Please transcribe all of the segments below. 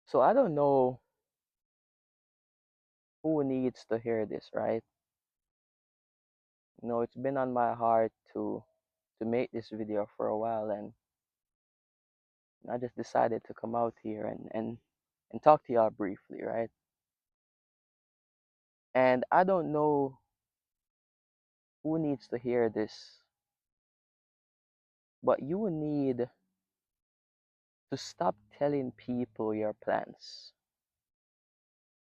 So I don't know who needs to hear this, right? It's been on my heart to make this video for a while, and I just decided to come out here and talk to y'all briefly, right? And I don't know who needs to hear this, but you need to stop telling people your plans.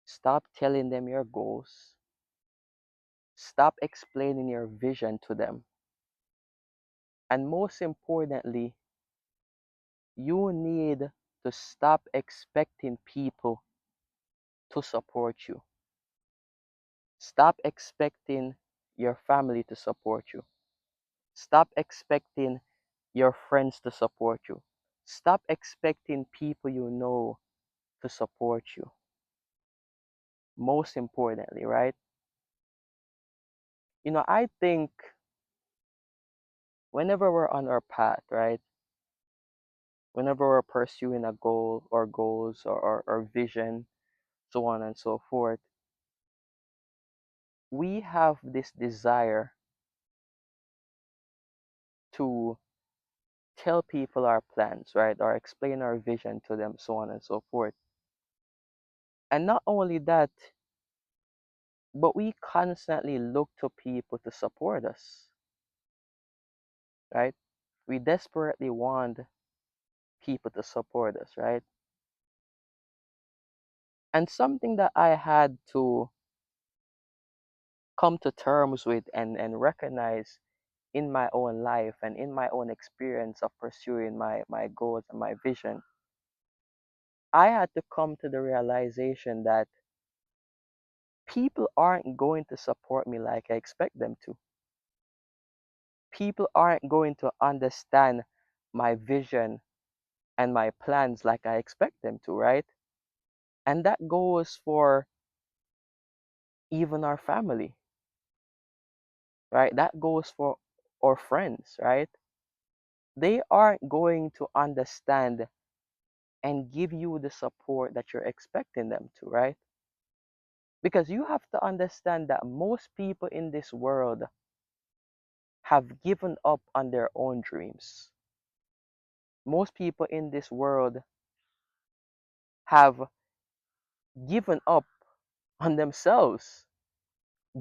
Stop telling them your goals. Stop explaining your vision to them. And most importantly, you need to stop expecting people to support you. Stop expecting your family to support you. Stop expecting your friends to support you. Stop expecting people you know to support you. Most importantly, right? I think whenever we're on our path, right? Whenever we're pursuing a goal or goals or vision, so on and so forth, we have this desire to tell people our plans, right? Or explain our vision to them, so on and so forth. And not only that, but we constantly look to people to support us, right? We desperately want people to support us, right? And something that I had to come to terms with and recognize in my own life and in my own experience of pursuing my goals and my vision, I had to come to the realization that people aren't going to support me like I expect them to. People aren't going to understand my vision and my plans like I expect them to, right? And that goes for even our family, right? That goes for our friends, right? They aren't going to understand and give you the support that you're expecting them to, right? Because you have to understand that most people in this world have given up on their own dreams. Most people in this world have given up on themselves,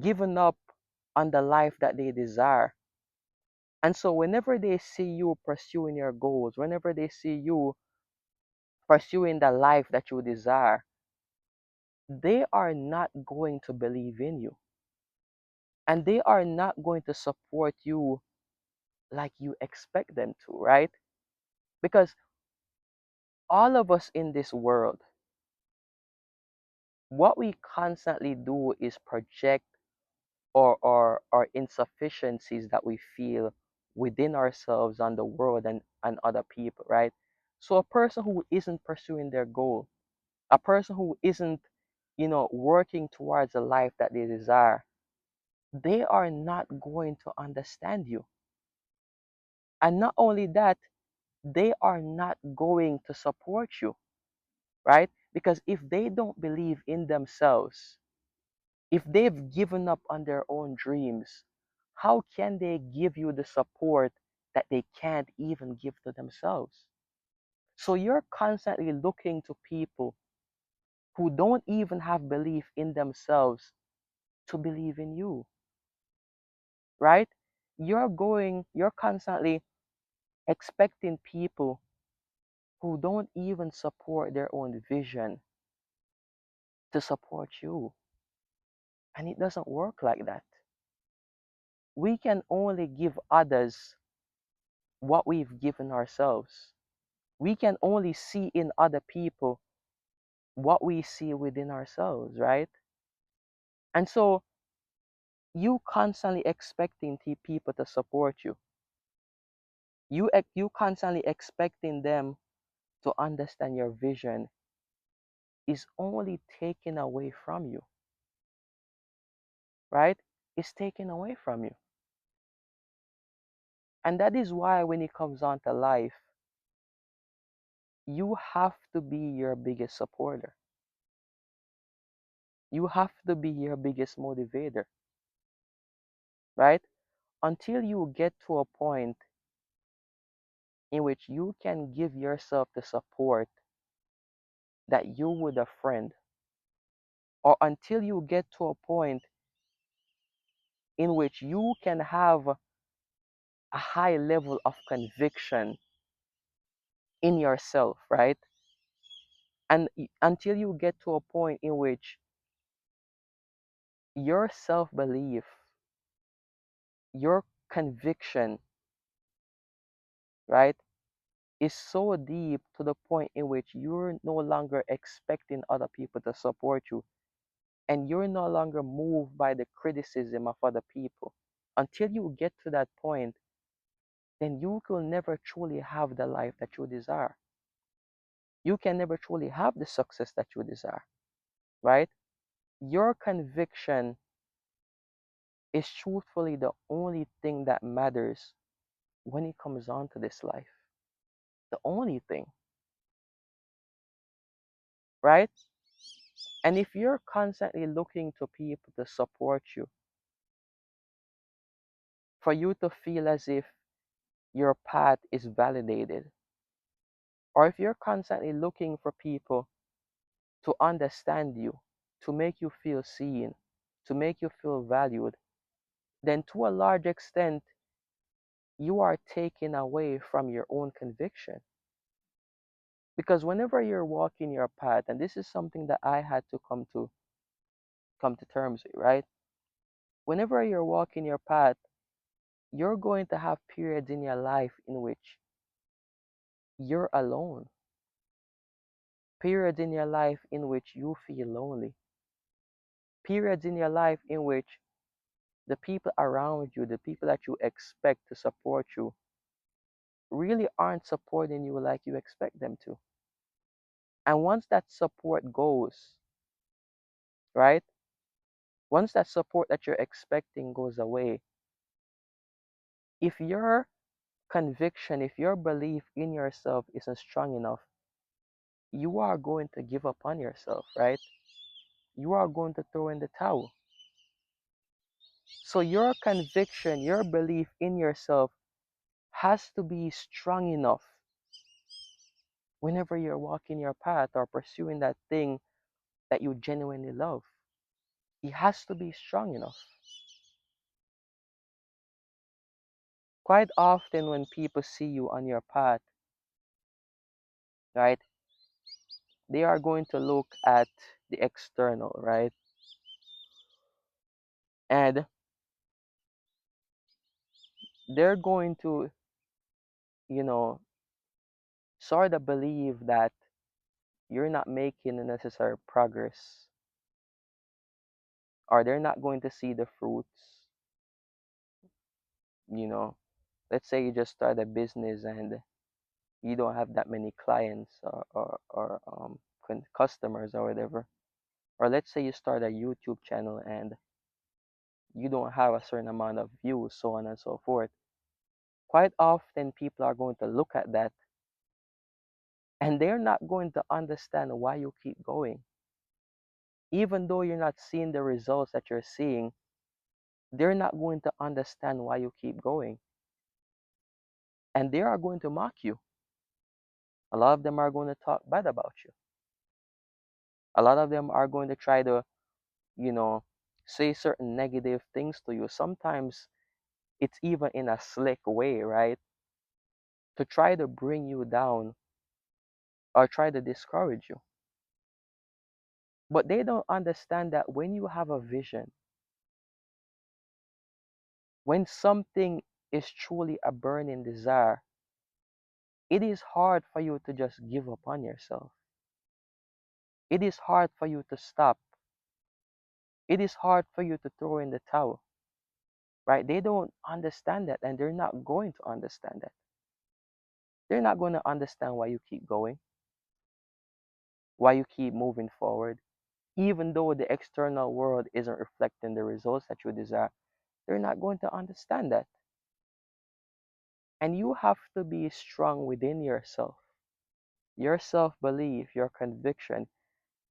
given up on the life that they desire. And so, whenever they see you pursuing your goals, whenever they see you pursuing the life that you desire, they are not going to believe in you. And they are not going to support you like you expect them to, right? Because all of us in this world, what we constantly do is project or insufficiencies that we feel within ourselves on the world and other people, right? So a person who isn't pursuing their goal, a person who isn't, working towards a life that they desire, they are not going to understand you. And not only that, they are not going to support you, right? Because if they don't believe in themselves, if they've given up on their own dreams, how can they give you the support that they can't even give to themselves? So you're constantly looking to people who don't even have belief in themselves to believe in you, right? You're constantly expecting people who don't even support their own vision to support you. And it doesn't work like that. We can only give others what we've given ourselves. We can only see in other people what we see within ourselves, right? And so you constantly expecting people to support you. You constantly expecting them to understand your vision is only taken away from you, right? It's taken away from you. And that is why when it comes on to life, You have to be your biggest supporter. You have to be your biggest motivator, right? Until you get to a point in which you can give yourself the support that you would a friend, or until you get to a point in which you can have a high level of conviction in yourself, right? And until you get to a point in which your self belief, your conviction, right, is so deep to the point in which you're no longer expecting other people to support you, and you're no longer moved by the criticism of other people. Until you get to that point, then you will never truly have the life that you desire. You can never truly have the success that you desire, right? Your conviction is truthfully the only thing that matters when it comes on to this life. The only thing, right? And if you're constantly looking to people to support you, for you to feel as if your path is validated, or if you're constantly looking for people to understand you, to make you feel seen, to make you feel valued, then to a large extent, you are taken away from your own conviction. Because whenever you're walking your path, and this is something that I had to come to terms with, right? Whenever you're walking your path, you're going to have periods in your life in which you're alone, periods in your life in which you feel lonely, periods in your life in which the people around you, the people that you expect to support you, really aren't supporting you like you expect them to. And once that support goes, right? Once that support that you're expecting goes away, if your conviction, if your belief in yourself isn't strong enough, you are going to give up on yourself, right? You are going to throw in the towel. So your conviction, your belief in yourself has to be strong enough whenever you're walking your path or pursuing that thing that you genuinely love. It has to be strong enough. Quite often, when people see you on your path, right, they are going to look at the external, right? And they're going to, you know, sort of believe that you're not making the necessary progress, or they're not going to see the fruits. you know let's say you just start a business and you don't have that many clients, or customers or whatever. Or let's say you start a YouTube channel and you don't have a certain amount of views, so on and so forth. Quite often people are going to look at that, and they're not going to understand why you keep going. Even though you're not seeing the results that you're seeing, they're not going to understand why you keep going. And they are going to mock you. A lot of them are going to talk bad about you. A lot of them are going to try to, you know, say certain negative things to you. Sometimes it's even in a slick way, right? To try to bring you down or try to discourage you. But they don't understand that when you have a vision, when something is truly a burning desire, it is hard for you to just give up on yourself. It is hard for you to stop. It is hard for you to throw in the towel, right? They don't understand that, and they're not going to understand that. They're not going to understand why you keep going, why you keep moving forward. Even though the external world isn't reflecting the results that you desire, they're not going to understand that. And you have to be strong within yourself Your self belief, your conviction,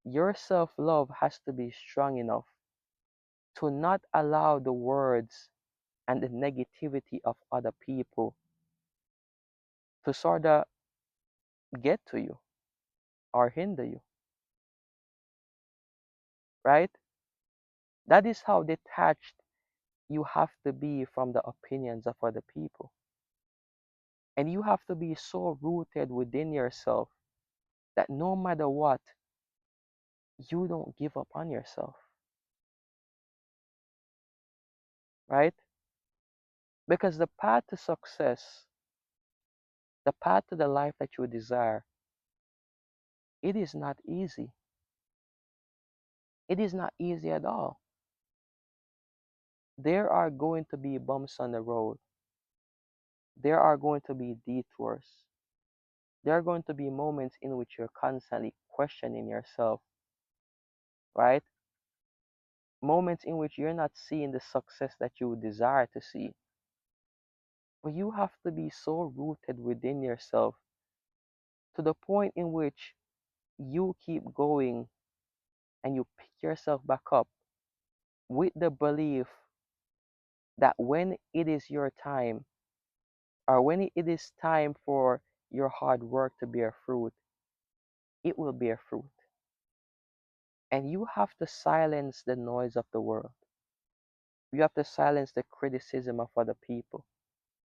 your self love has to be strong enough to not allow the words and the negativity of other people to sort of get to you or hinder you, right? That is how detached you have to be from the opinions of other people. And you have to be so rooted within yourself that no matter what, you don't give up on yourself, right? Because the path to success, the path to the life that you desire, it is not easy. It is not easy at all. There are going to be bumps on the road. There are going to be detours. There are going to be moments in which you're constantly questioning yourself, right? Moments in which you're not seeing the success that you desire to see. But you have to be so rooted within yourself to the point in which you keep going and you pick yourself back up with the belief that when it is your time, or when it is time for your hard work to bear fruit, it will bear fruit. And you have to silence the noise of the world. You have to silence the criticism of other people.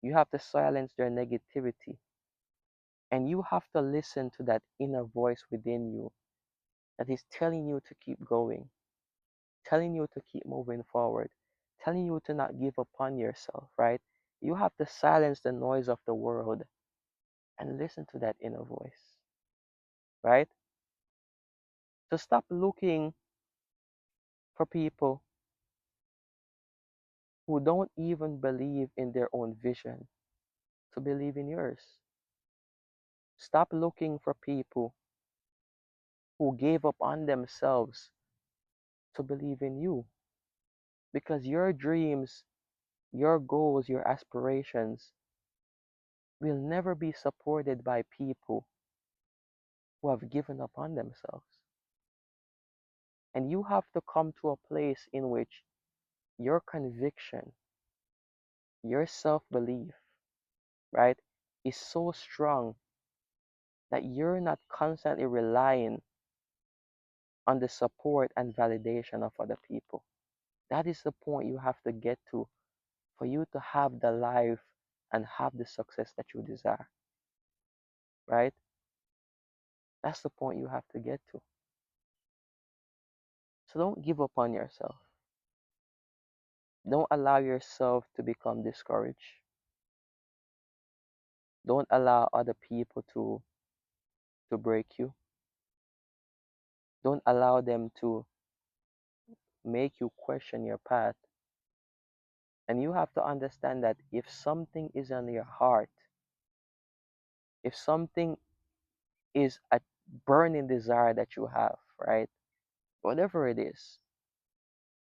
You have to silence their negativity. And you have to listen to that inner voice within you that is telling you to keep going, telling you to keep moving forward, telling you to not give up on yourself, right? You have to silence the noise of the world and listen to that inner voice, right? So stop looking for people who don't even believe in their own vision to believe in yours. Stop looking for people who gave up on themselves to believe in you, because your dreams, your goals, your aspirations will never be supported by people who have given up on themselves. And you have to come to a place in which your conviction, your self belief, right, is so strong that you're not constantly relying on the support and validation of other people. That is the point you have to get to for you to have the life and have the success that you desire, right? That's the point you have to get to. So don't give up on yourself. Don't allow yourself to become discouraged. Don't allow other people to break you. Don't allow them to make you question your path. And you have to understand that if something is on your heart, if something is a burning desire that you have, right? Whatever it is,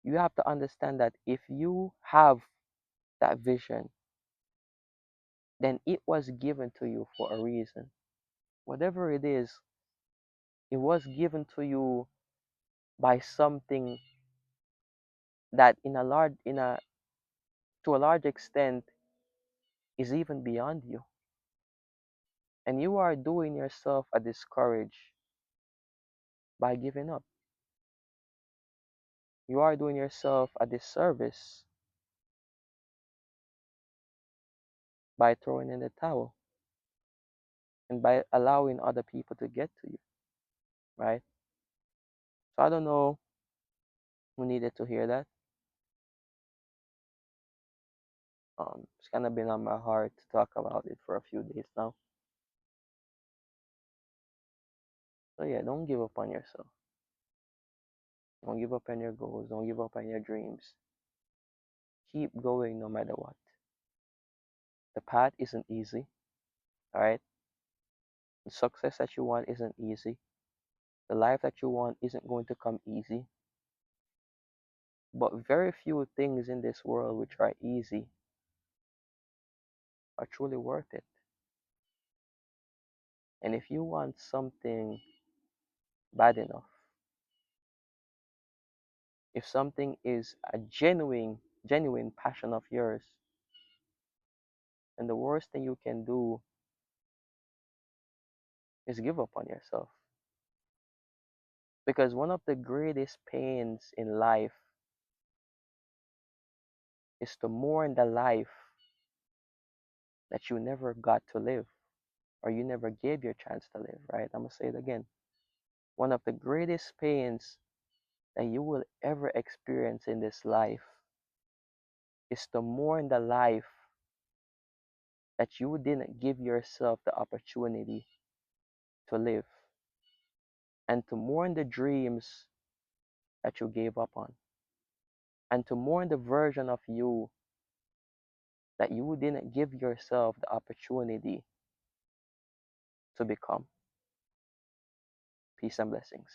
you have to understand that if you have that vision, then it was given to you for a reason. Whatever it is, it was given to you by something that in a to a large extent is even beyond you. And you are doing yourself a discourage by giving up. You are doing yourself a disservice by throwing in the towel and by allowing other people to get to you, right? So I don't know who needed to hear that. It's kind of been on my heart to talk about it for a few days now. So yeah, don't give up on yourself. Don't give up on your goals. Don't give up on your dreams. Keep going no matter what. The path isn't easy, all right? The success that you want isn't easy. The life that you want isn't going to come easy. But very few things in this world which are easy are truly worth it. And if you want something bad enough, if something is a genuine passion of yours, then the worst thing you can do is give up on yourself. Because one of the greatest pains in life is to mourn the life that you never got to live or you never gave your chance to live, right? I'm going to say it again. One of the greatest pains that you will ever experience in this life is to mourn the life that you didn't give yourself the opportunity to live, and to mourn the dreams that you gave up on, and to mourn the version of you that you didn't give yourself the opportunity to become. Peace and blessings.